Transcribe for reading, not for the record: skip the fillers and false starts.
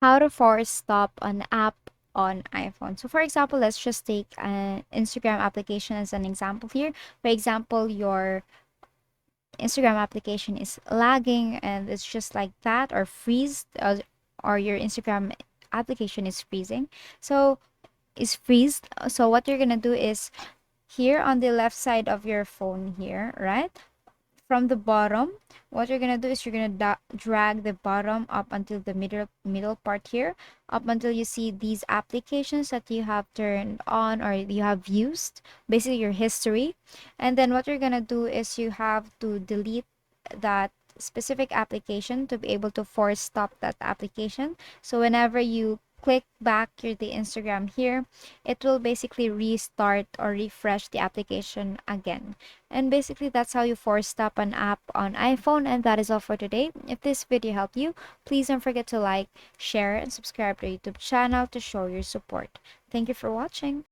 How to force stop an app on iPhone. So for example, let's just take an Instagram application as an example here. For example, your Instagram application is lagging and it's just like that, or freeze, or your Instagram application is freezing. So is freezed. So what you're gonna do is here on the left side of your phone here, right? From the bottom, what you're gonna do is you're gonna drag the bottom up until the middle part here, up until you see these applications that you have turned on or you have used, basically your history. And then what you're gonna do is you have to delete that specific application to be able to force stop that application. So whenever you click back the Instagram here, it will basically restart or refresh the application again. And basically that's how you force stop an app on iPhone. And that is all for today. If this video helped you, please don't forget to like, share, and subscribe to our YouTube channel to show your support. Thank you for watching.